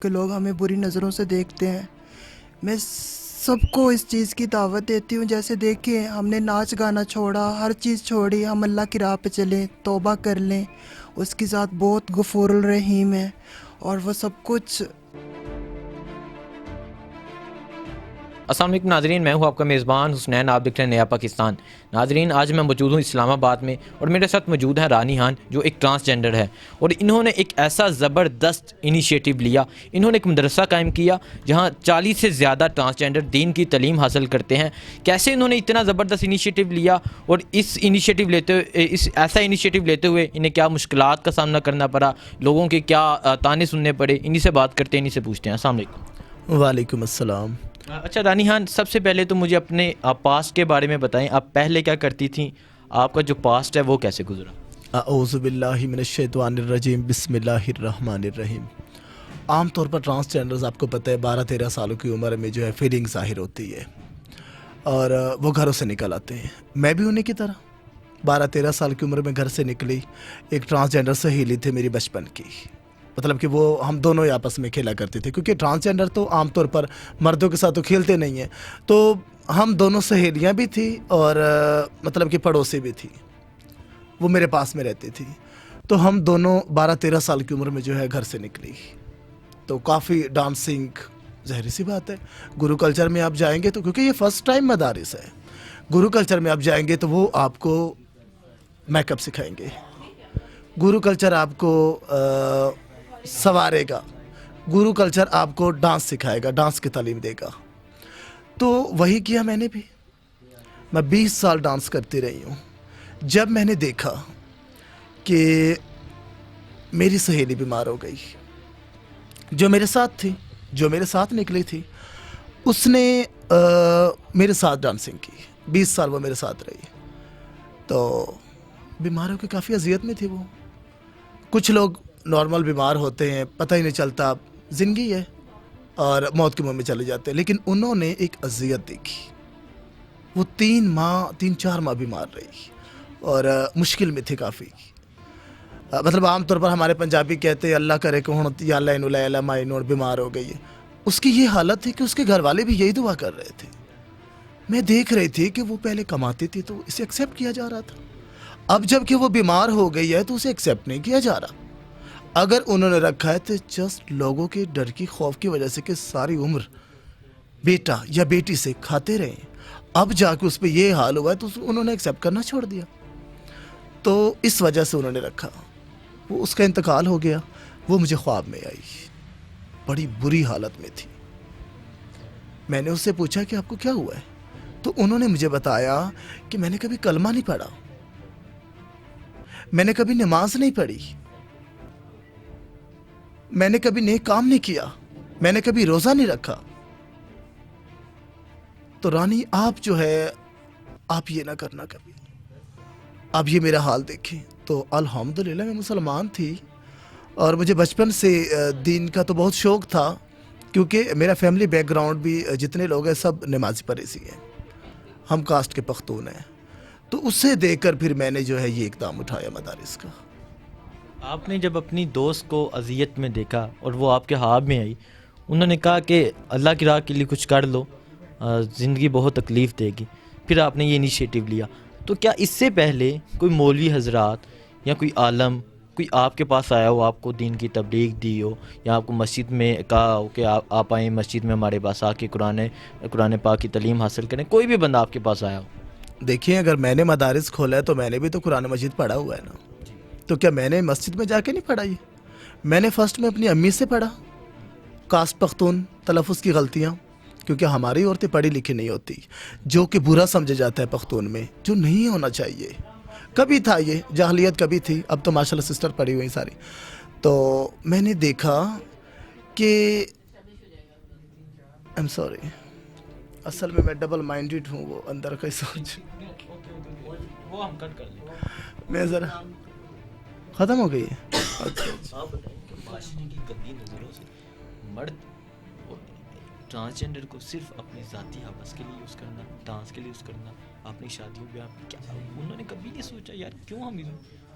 کہ لوگ ہمیں بری نظروں سے دیکھتے ہیں. میں سب کو اس چیز کی دعوت دیتی ہوں، جیسے دیکھیں ہم نے ناچ گانا چھوڑا، ہر چیز چھوڑی، ہم اللہ کی راہ پہ چلیں، توبہ کر لیں. اس کی ذات بہت غفور الرحیم ہے اور وہ سب کچھ. السلام علیکم ناظرین، میں ہوں آپ کا میزبان حسنین، آپ دیکھ رہے ہیں نیا پاکستان. ناظرین، آج میں موجود ہوں اسلام آباد میں اور میرے ساتھ موجود ہیں رانی خان، جو ایک ٹرانسجینڈر ہے، اور انہوں نے ایک ایسا زبردست انیشیٹو لیا. انہوں نے ایک مدرسہ قائم کیا جہاں 40 سے زیادہ ٹرانسجینڈر دین کی تعلیم حاصل کرتے ہیں. کیسے انہوں نے اتنا زبردست انیشیٹو لیا اور اس ایسا انیشیٹو لیتے ہوئے انہیں کیا مشکلات کا سامنا کرنا پڑا، لوگوں کے کیا تانے سننے پڑے، انہی سے بات کرتے ہیں، انہی سے پوچھتے ہیں. السلام علیکم. وعلیکم السلام. اچھا رانی خان، سب سے پہلے تو مجھے اپنے پاسٹ کے بارے میں بتائیں. آپ پہلے کیا کرتی تھیں، آپ کا جو پاسٹ ہے وہ کیسے گزرا؟ اعوذ باللہ من الشیطان الرجیم، بسم اللہ الرحمن الرحیم. عام طور پر ٹرانسجینڈرز آپ کو پتہ ہے 12-13 سالوں کی عمر میں جو ہے فیلنگ ظاہر ہوتی ہے اور وہ گھروں سے نکل آتے ہیں. میں بھی انہیں کی طرح 12-13 سال کی عمر میں گھر سے نکلی. ایک ٹرانسجینڈر سہیلی تھی میری بچپن کی، مطلب کہ وہ ہم دونوں ہی آپس میں کھیلا کرتے تھے، کیونکہ ٹرانسجینڈر تو عام طور پر مردوں کے ساتھ تو کھیلتے نہیں ہیں. تو ہم دونوں سہیلیاں بھی تھیں اور مطلب کہ پڑوسی بھی تھی. وہ میرے پاس میں رہتی تھی. تو ہم دونوں 12-13 سال کی عمر میں جو ہے گھر سے نکلی. تو کافی ڈانسنگ، ظاہر سی بات ہے گرو کلچر میں آپ جائیں گے تو، کیونکہ یہ فرسٹ ٹائم مدارس ہے، گرو کلچر میں آپ جائیں گے تو وہ آپ کو میک اپ سکھائیں گے، گرو کلچر آپ کو سنوارے گا، گرو کلچر آپ کو ڈانس سکھائے گا، ڈانس کی تعلیم دے گا. تو وہی کیا میں نے بھی. میں 20 سال ڈانس کرتی رہی ہوں. جب میں نے دیکھا کہ میری سہیلی بیمار ہو گئی، جو میرے ساتھ تھی، جو میرے ساتھ نکلی تھی، اس نے میرے ساتھ ڈانسنگ کی. 20 سال وہ میرے ساتھ رہی. تو بیمار ہو کے کافی اذیت میں تھی وہ. کچھ لوگ نارمل بیمار ہوتے ہیں، پتہ ہی نہیں چلتا، زندگی ہے اور موت کے منہ میں چلے جاتے ہیں. لیکن انہوں نے ایک اذیت دیکھی. وہ 3-4 ماہ بیمار رہی اور مشکل میں تھی کافی. مطلب عام طور پر ہمارے پنجابی کہتے ہیں اللہ کرے کہ ہوں یا اللہ انو اللہ مائنور بیمار ہو گئی ہے. اس کی یہ حالت تھی کہ اس کے گھر والے بھی یہی دعا کر رہے تھے. میں دیکھ رہی تھی کہ وہ پہلے کماتی تھی تو اسے ایکسیپٹ کیا جا رہا تھا. اب جب کہ وہ بیمار ہو گئی ہے تو اسے ایکسیپٹ نہیں کیا جا رہا. اگر انہوں نے رکھا ہے تو جسٹ لوگوں کے ڈر کی، خوف کی وجہ سے کہ ساری عمر بیٹا یا بیٹی سے کھاتے رہے. اب جا کے اس پہ یہ حال ہوا ہے تو انہوں نے ایکسیپٹ کرنا چھوڑ دیا. تو اس وجہ سے انہوں نے رکھا. وہ اس کا انتقال ہو گیا. وہ مجھے خواب میں آئی، بڑی بری حالت میں تھی. میں نے اس سے پوچھا کہ آپ کو کیا ہوا ہے؟ تو انہوں نے مجھے بتایا کہ میں نے کبھی کلمہ نہیں پڑھا، میں نے کبھی نماز نہیں پڑھی، میں نے کبھی نیک کام نہیں کیا، میں نے کبھی روزہ نہیں رکھا. تو رانی آپ جو ہے آپ یہ نہ کرنا کبھی، آپ یہ میرا حال دیکھیں. تو الحمدللہ میں مسلمان تھی اور مجھے بچپن سے دین کا تو بہت شوق تھا، کیونکہ میرا فیملی بیک گراؤنڈ بھی جتنے لوگ ہیں سب نمازی پرہیزی ہیں، ہم کاسٹ کے پختون ہیں. تو اسے دیکھ کر پھر میں نے جو ہے یہ اقدام اٹھایا مدارس کا. آپ نے جب اپنی دوست کو اذیت میں دیکھا اور وہ آپ کے خواب میں آئی، انہوں نے کہا کہ اللہ کی راہ کے لیے کچھ کر لو، زندگی بہت تکلیف دے گی، پھر آپ نے یہ انیشیٹو لیا. تو کیا اس سے پہلے کوئی مولوی حضرات یا کوئی عالم کوئی آپ کے پاس آیا ہو، آپ کو دین کی تبلیغ دی ہو، یا آپ کو مسجد میں کہا ہو کہ آپ آئیں مسجد میں ہمارے پاس آ کے قرآن پاک کی تعلیم حاصل کریں، کوئی بھی بندہ آپ کے پاس آیا ہو؟ دیکھیں، اگر میں نے مدارس کھولا ہے تو میں نے بھی تو قرآن مجید پڑھا ہوا ہے نا. تو کیا میں نے مسجد میں جا کے نہیں پڑھا؟ یہ میں نے فرسٹ میں اپنی امی سے پڑھا. کاسٹ پختون، تلفظ کی غلطیاں، کیونکہ ہماری عورتیں پڑھی لکھی نہیں ہوتی، جو کہ برا سمجھا جاتا ہے پختون میں، جو نہیں ہونا چاہیے. کبھی تھا یہ جاہلیت، کبھی تھی، اب تو ماشاءاللہ سسٹر پڑھی ہوئی ساری. تو میں نے دیکھا کہ ایم سوری، اصل میں ڈبل مائنڈیڈ ہوں، وہ اندر کا سوچ وہ ہم کٹ کر لیں. میں ذرا ختم ہو گئی ہے. اچھا آپ بتائیں کہ معاشرے کی گندی نظروں سے مرد اور ٹرانسجینڈر کو صرف اپنے ذاتی حوث کے لیے یوز کرنا، ڈانس کے لیے یوز کرنا، اپنی شادیوں پہ کیا انہوں نے کبھی نہیں سوچا یار کیوں ہم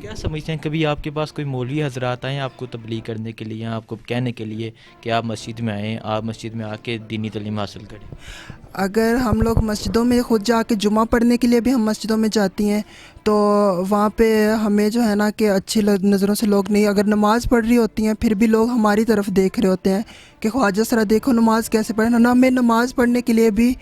کیا سمجھتے ہیں کبھی آپ کے پاس کوئی مولوی حضرات آئیں آپ کو تبلیغ کرنے کے لیے یا آپ کو کہنے کے لیے کہ آپ مسجد میں آئیں، آپ مسجد میں آ کے دینی تعلیم حاصل کریں؟ اگر ہم لوگ مسجدوں میں خود جا کے جمعہ پڑھنے کے لیے بھی ہم مسجدوں میں جاتی ہیں تو وہاں پہ ہمیں جو ہے نا کہ اچھی نظروں سے لوگ نہیں، اگر نماز پڑھ رہی ہوتی ہیں پھر بھی لوگ ہماری طرف دیکھ رہے ہوتے ہیں کہ خواجہ سرا دیکھو نماز کیسے پڑھیں، نہ ہمیں نماز پڑھنے کے لیے بھی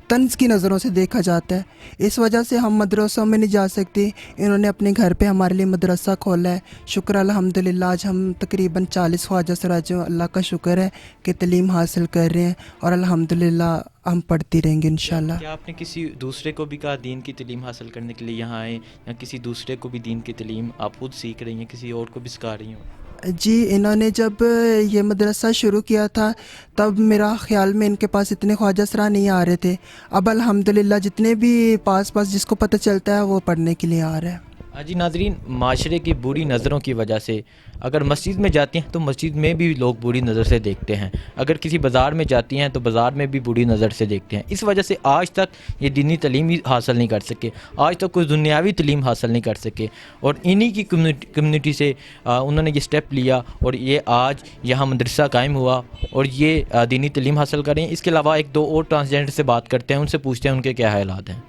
طنز کی نظروں سے دیکھا جاتا ہے. اس وجہ سے ہم مدرسوں میں نہیں جا سکتی. انہوں نے اپنے گھر پہ ہمارے لیے مدرسہ کھولا ہے. شکر الحمدللہ آج ہم تقریباً 40 خواجہ سرا جو اللہ کا شکر ہے کہ تعلیم حاصل کر رہے ہیں اور الحمدللہ ہم پڑھتی رہیں گے انشاءاللہ. کیا آپ نے کسی دوسرے کو بھی کہا دین کی تعلیم حاصل کرنے کے لیے یہاں آئیں، یا کسی دوسرے کو بھی دین کی تعلیم آپ خود سیکھ رہی ہیں، کسی اور کو بھی سکھا رہی ہوں؟ جی انہوں نے جب یہ مدرسہ شروع کیا تھا تب میرا خیال میں ان کے پاس اتنے خواجہ سرا نہیں آ رہے تھے. اب الحمدللہ جتنے بھی پاس جس کو پتہ چلتا ہے وہ پڑھنے کے لیے آ رہا ہے. جی ناظرین، معاشرے کی بری نظروں کی وجہ سے اگر مسجد میں جاتی ہیں تو مسجد میں بھی لوگ بری نظر سے دیکھتے ہیں، اگر کسی بازار میں جاتی ہیں تو بازار میں بھی بری نظر سے دیکھتے ہیں. اس وجہ سے آج تک یہ دینی تعلیم ہی حاصل نہیں کر سکے، آج تک کوئی دنیاوی تعلیم حاصل نہیں کر سکے. اور انہی کی کمیونٹی سے انہوں نے یہ سٹیپ لیا اور یہ آج یہاں مدرسہ قائم ہوا اور یہ دینی تعلیم حاصل کریں. اس کے علاوہ ایک دو اور ٹرانسجینڈر سے بات کرتے ہیں، ان سے پوچھتے ہیں ان کے کیا حالات ہیں.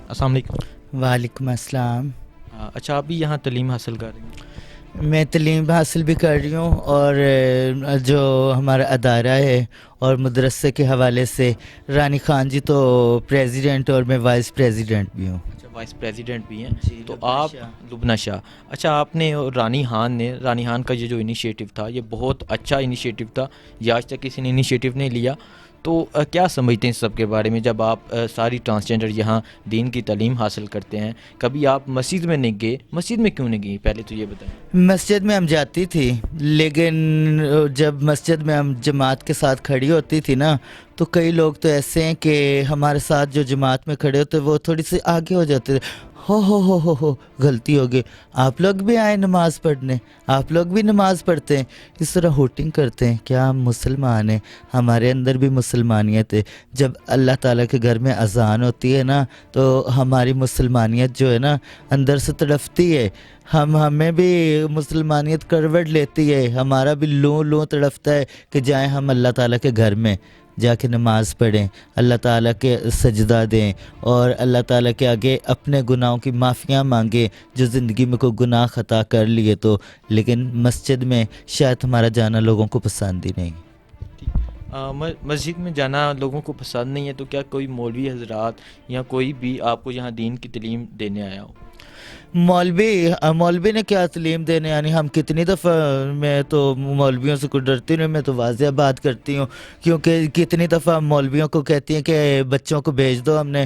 السلام علیکم. وعلیکم السلام. اچھا، آپ بھی یہاں تعلیم حاصل کر رہی ہیں؟ میں تعلیم حاصل بھی کر رہی ہوں اور جو ہمارا ادارہ ہے اور مدرسے کے حوالے سے رانی خان جی تو پریزیڈنٹ اور میں وائس پریزیڈنٹ بھی ہوں. اچھا، وائس پریزیڈنٹ بھی ہیں. جی، تو لبنہ آپ شاہ. لبنہ شاہ. اچھا، آپ نے اور رانی خان کا یہ جو انیشیٹو تھا یہ بہت اچھا انیشیٹو تھا، یہ آج تک کسی نے انیشیٹو نہیں لیا. تو کیا سمجھتے ہیں اس سب کے بارے میں؟ جب آپ ساری ٹرانسجینڈر یہاں دین کی تعلیم حاصل کرتے ہیں، کبھی آپ مسجد میں نہیں گئے؟ مسجد میں کیوں نہیں گئی پہلے تو یہ بتائیں. مسجد میں ہم جاتی تھی، لیکن جب مسجد میں ہم جماعت کے ساتھ کھڑی ہوتی تھی نا تو کئی لوگ تو ایسے ہیں کہ ہمارے ساتھ جو جماعت میں کھڑے ہوتے وہ تھوڑی سی آگے ہو جاتے تھے. ہو غلطی ہو گئی، آپ لوگ بھی آئے نماز پڑھنے، آپ لوگ بھی نماز پڑھتے ہیں. اس طرح ہوٹنگ کرتے ہیں. کیا ہم مسلمان ہیں؟ ہمارے اندر بھی مسلمانیت ہے. جب اللہ تعالیٰ کے گھر میں اذان ہوتی ہے نا تو ہماری مسلمانیت جو ہے نا اندر سے تڑپتی ہے. ہمیں بھی مسلمانیت کروٹ لیتی ہے، ہمارا بھی لوں تڑپتا ہے کہ جائیں ہم اللہ تعالیٰ کے گھر میں جا کے نماز پڑھیں، اللہ تعالیٰ کے سجدہ دیں اور اللہ تعالیٰ کے آگے اپنے گناہوں کی معافیاں مانگیں جو زندگی میں کوئی گناہ خطا کر لیے تو. لیکن مسجد میں شاید ہمارا جانا لوگوں کو پسند ہی نہیں. مسجد میں جانا لوگوں کو پسند نہیں ہے، تو کیا کوئی مولوی حضرات یا کوئی بھی آپ کو یہاں دین کی تعلیم دینے آیا ہو؟ مولوی نے کیا تعلیم دینے، یعنی ہم کتنی دفعہ، میں تو مولویوں سے کوئی ڈرتی نہیں، میں تو واضح بات کرتی ہوں کیونکہ کتنی دفعہ ہم مولویوں کو کہتی ہیں کہ بچوں کو بھیج دو، ہم نے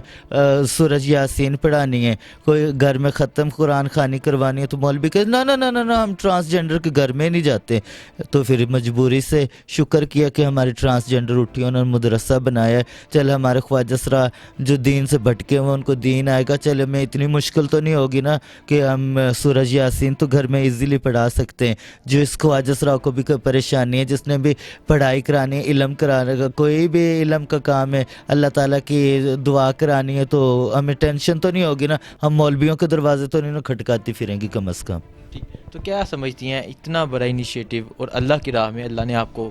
سورج یاسین پڑھانی ہے. کوئی گھر میں ختم قرآن خوانی کروانی ہے تو مولوی کہ نہ ہم ٹرانسجینڈر کے گھر میں نہیں جاتے. تو پھر مجبوری سے شکر کیا کہ ہماری ٹرانسجینڈر اٹھی، انہوں نے مدرسہ بنایا ہے. چل ہمارے خواجہ سرا جو دین سے بھٹکے ہوئے ان کو دین آئے گا. چل ہمیں اتنی مشکل تو نہیں ہوگی نا کہ ہم سورج یاسین تو گھر میں ایزیلی پڑھا سکتے ہیں. جو اس خواجہ سرا کو بھی کوئی پریشانی ہے، جس نے بھی پڑھائی کرانی ہے، علم کرانے کا کوئی بھی علم کا کام ہے، اللہ تعالیٰ کی دعا کرانی ہے، تو ہمیں ٹینشن تو نہیں ہوگی نا. ہم مولویوں کے دروازے تو نہیں کھٹکاتی پھریں گی کم از کم. تو کیا سمجھتی ہیں اتنا بڑا انیشیٹو اور اللہ کی راہ میں اللہ نے آپ کو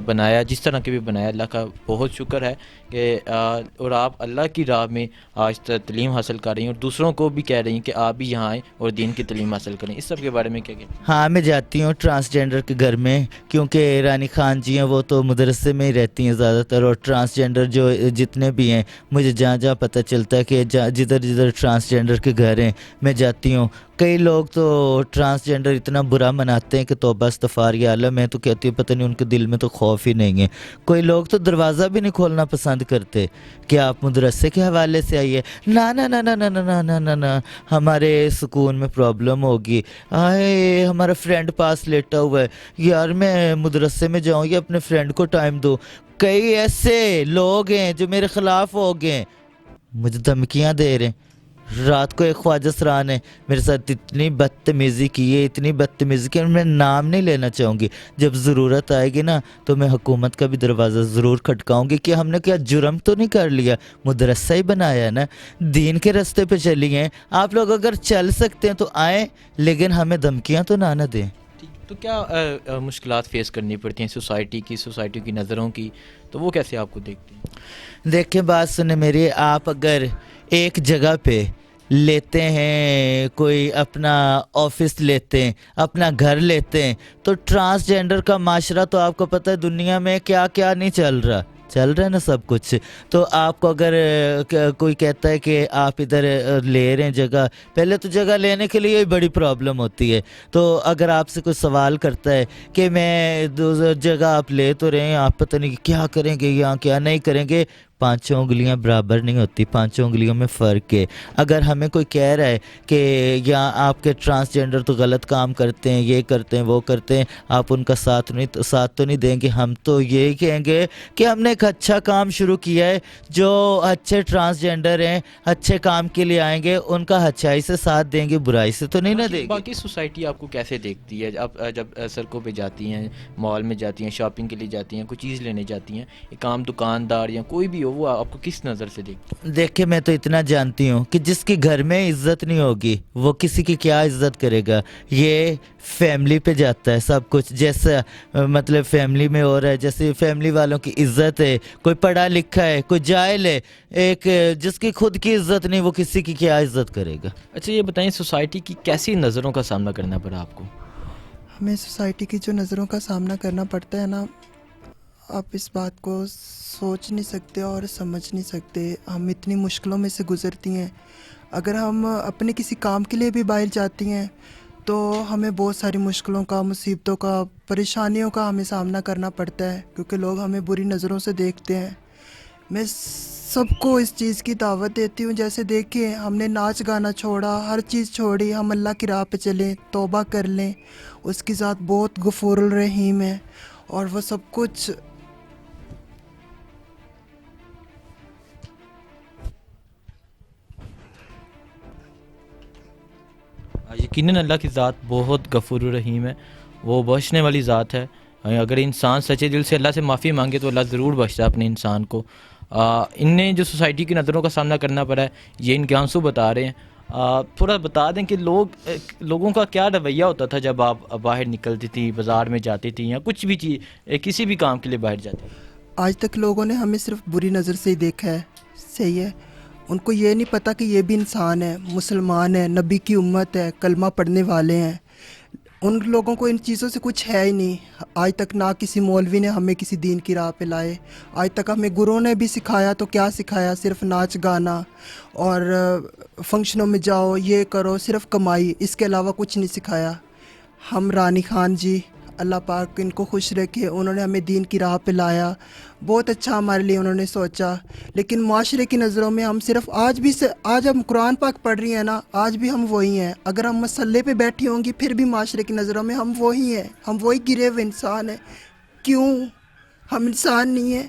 بنایا جس طرح کے بھی بنایا، اللہ کا بہت شکر ہے کہ اور آپ اللہ کی راہ میں آج تعلیم حاصل کر رہی ہیں اور دوسروں کو بھی کہہ رہی ہیں کہ آپ بھی یہاں آئیں اور دین کی تعلیم حاصل کریں. اس سب کے بارے میں کیا کہتے ہیں؟ ہاں میں جاتی ہوں ٹرانسجینڈر کے گھر میں، کیونکہ رانی خان جی ہیں وہ تو مدرسے میں ہی رہتی ہیں زیادہ تر، اور ٹرانسجینڈر جو جتنے بھی ہیں مجھے جہاں پتہ چلتا ہے کہ جدھر ٹرانسجینڈر کے گھر ہیں میں جاتی ہوں. کئی لوگ تو ٹرانسجینڈر اتنا برا مناتے ہیں کہ توبہ استغفار یا اللہ، میں تو کہتی ہوں پتہ نہیں ان کے دل میں تو خوف ہی نہیں ہے. کوئی لوگ تو دروازہ بھی نہیں کھولنا پسند کرتے کہ آپ مدرسے کے حوالے سے آئیے. نہ ہمارے سکون میں پرابلم ہوگی. ہمارا فرینڈ پاس لیٹا ہوا ہے، یار میں مدرسے میں جاؤں یا اپنے فرینڈ کو ٹائم دو. کئی ایسے لوگ ہیں جو میرے خلاف ہو گئے، مجھے دھمکیاں دے رہے ہیں. رات کو ایک خواجہ سرا نے میرے ساتھ اتنی بدتمیزی کی ہے، اتنی بدتمیزی کی، میں نام نہیں لینا چاہوں گی. جب ضرورت آئے گی نا تو میں حکومت کا بھی دروازہ ضرور کھٹکاؤں گی کہ ہم نے کیا جرم تو نہیں کر لیا، مدرسہ ہی بنایا ہے نا، دین کے راستے پہ چلی ہیں. آپ لوگ اگر چل سکتے ہیں تو آئیں، لیکن ہمیں دھمکیاں تو نہ دیں. تو کیا مشکلات فیس کرنی پڑتی ہیں سوسائٹی کی نظروں کی، تو وہ کیسے آپ کو دیکھتے ہیں؟ دیکھیں بات سنیں میری، آپ اگر ایک جگہ پہ لیتے ہیں، کوئی اپنا آفس لیتے ہیں، اپنا گھر لیتے ہیں، تو ٹرانسجینڈر کا معاشرہ تو آپ کو پتہ ہے دنیا میں کیا کیا نہیں چل رہا ہے نا سب کچھ. تو آپ کو اگر کوئی کہتا ہے کہ آپ ادھر لے رہے ہیں جگہ، پہلے تو جگہ لینے کے لیے ہی بڑی پرابلم ہوتی ہے. تو اگر آپ سے کوئی سوال کرتا ہے کہ میں جگہ آپ لے تو رہے ہیں، آپ پتہ نہیں کیا کریں گے یہاں کیا نہیں کریں گے، 5 انگلیاں برابر نہیں ہوتی، 5 انگلیوں میں فرق ہے. اگر ہمیں کوئی کہہ رہا ہے کہ یہاں آپ کے ٹرانسجینڈر تو غلط کام کرتے ہیں، یہ کرتے ہیں وہ کرتے ہیں، آپ ان کا ساتھ تو نہیں دیں گے. ہم تو یہی کہیں گے کہ ہم نے ایک اچھا کام شروع کیا ہے، جو اچھے ٹرانسجینڈر ہیں اچھے کام کے لیے آئیں گے، ان کا اچھائی سے ساتھ دیں گے، برائی سے تو نہیں نہ دیں گے. باقی سوسائٹی آپ کو کیسے دیکھتی ہے؟ آپ جب سڑکوں پہ جاتی ہیں، مال میں جاتی ہیں، شاپنگ کے لیے جاتی ہیں، کوئی چیز لینے جاتی ہیں، ایک عام دکاندار یا کوئی بھی ہو، وہ آپ کو کس نظر سے دیکھتی ہے؟ دیکھیں میں تو اتنا جانتی ہوں کہ جس کے گھر میں عزت نہیں ہوگی وہ کسی کی کیا عزت کرے گا. یہ فیملی پہ جاتا ہے سب کچھ، جیسا مطلب فیملی میں ہو رہا ہے، جیسے فیملی والوں کی عزت ہے، کوئی پڑھا لکھا ہے، کوئی جاہل ہے، ایک جس کی خود کی عزت نہیں وہ کسی کی کیا عزت کرے گا. اچھا یہ بتائیں، سوسائٹی کی کیسی نظروں کا سامنا کرنا پڑا آپ کو؟ ہمیں سوسائٹی کی جو نظروں کا سامنا کرنا پڑتا ہے نا، آپ اس بات کو سوچ نہیں سکتے اور سمجھ نہیں سکتے. ہم اتنی مشکلوں میں سے گزرتی ہیں. اگر ہم اپنے کسی کام کے لیے بھی باہر جاتی ہیں تو ہمیں بہت ساری مشکلوں کا، مصیبتوں کا، پریشانیوں کا ہمیں سامنا کرنا پڑتا ہے، کیونکہ لوگ ہمیں بری نظروں سے دیکھتے ہیں. میں سب کو اس چیز کی دعوت دیتی ہوں، جیسے دیکھیں ہم نے ناچ گانا چھوڑا، ہر چیز چھوڑی، ہم اللہ کی راہ پہ چلیں، توبہ کر لیں. اس کی ذات بہت غفور الرحیم ہے، اور وہ سب کچھ یقیناً اللہ کی ذات بہت غفور الرحیم ہے، وہ بخشنے والی ذات ہے. اگر انسان سچے دل سے اللہ سے معافی مانگے تو اللہ ضرور بخشتا ہے اپنے انسان کو. ان نے جو سوسائٹی کی نظروں کا سامنا کرنا پڑا ہے، یہ ان کے آنسو بتا رہے ہیں. تھوڑا بتا دیں کہ لوگوں کا کیا رویہ ہوتا تھا جب آپ باہر نکلتی تھی، بازار میں جاتی تھی، یا کچھ بھی چیز کسی بھی کام کے لیے باہر جاتی تھی؟ آج تک لوگوں نے ہمیں صرف بری نظر سے ہی دیکھا ہے. صحیح ہے، ان کو یہ نہیں پتہ کہ یہ بھی انسان ہے، مسلمان ہے، نبی کی امت ہے، کلمہ پڑھنے والے ہیں. ان لوگوں کو ان چیزوں سے کچھ ہے ہی نہیں. آج تک نہ کسی مولوی نے ہمیں کسی دین کی راہ پہ لائے. آج تک ہمیں گروؤں نے بھی سکھایا تو کیا سکھایا؟ صرف ناچ گانا اور فنکشنوں میں جاؤ، یہ کرو، صرف کمائی، اس کے علاوہ کچھ نہیں سکھایا. ہم رانی خان جی، اللہ پاک ان کو خوش رکھے، انہوں نے ہمیں دین کی راہ پہ لایا. بہت اچھا ہمارے لیے انہوں نے سوچا. لیکن معاشرے کی نظروں میں ہم صرف آج ہم قرآن پاک پڑھ رہی ہیں نا، آج بھی ہم وہی ہیں. اگر ہم مسلے پہ بیٹھی ہوں گی پھر بھی معاشرے کی نظروں میں ہم وہی ہیں، ہم وہی گرے ہوئے انسان ہیں. کیوں ہم انسان نہیں ہیں؟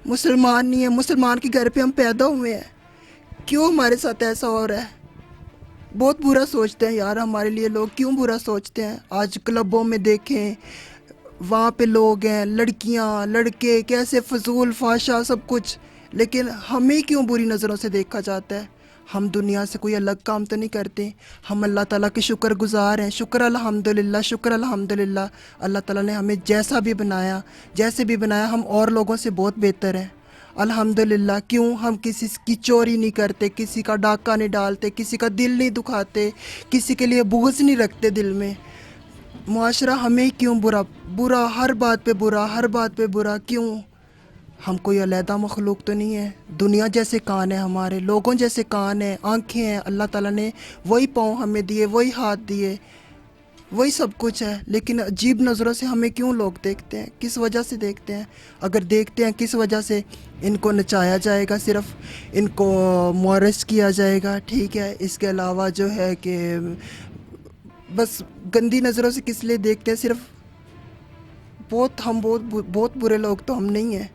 مسلمان نہیں ہیں؟ مسلمان کے گھر پہ ہم پیدا ہوئے ہیں، کیوں ہمارے ساتھ ایسا ہو رہا ہے؟ بہت برا سوچتے ہیں یار ہمارے لیے لوگ. کیوں برا سوچتے ہیں؟ آج کلبوں میں دیکھیں، وہاں پہ لوگ ہیں، لڑکیاں لڑکے، کیسے فضول فحشا سب کچھ. لیکن ہمیں کیوں بری نظروں سے دیکھا جاتا ہے؟ ہم دنیا سے کوئی الگ کام تو نہیں کرتے. ہم اللہ تعالیٰ کے شکر گزار ہیں. شکر الحمدللہ، شکر الحمدللہ. اللہ تعالیٰ نے ہمیں جیسا بھی بنایا، جیسے بھی بنایا، ہم اور لوگوں سے بہت بہتر ہیں الحمدللہ. کیوں ہم کسی کی چوری نہیں کرتے، کسی کا ڈاکہ نہیں ڈالتے، کسی کا دل نہیں دکھاتے، کسی کے لیے بغض نہیں رکھتے دل میں. معاشرہ ہمیں کیوں برا، ہر بات پہ برا، ہر بات پہ برا کیوں؟ ہم کوئی علیحدہ مخلوق تو نہیں ہے. دنیا جیسے کان ہیں ہمارے، لوگوں جیسے کان ہیں، آنکھیں ہیں. اللہ تعالیٰ نے وہی پاؤں ہمیں دیے، وہی ہاتھ دیے، وہی سب کچھ ہے. لیکن عجیب نظروں سے ہمیں کیوں لوگ دیکھتے ہیں؟ کس وجہ سے دیکھتے ہیں؟ اگر دیکھتے ہیں کس وجہ سے؟ ان کو نچایا جائے گا، صرف ان کو مورث کیا جائے گا، ٹھیک ہے. اس کے علاوہ جو ہے کہ بس گندی نظروں سے کس لیے دیکھتے ہیں؟ صرف بہت برے لوگ تو ہم نہیں ہیں.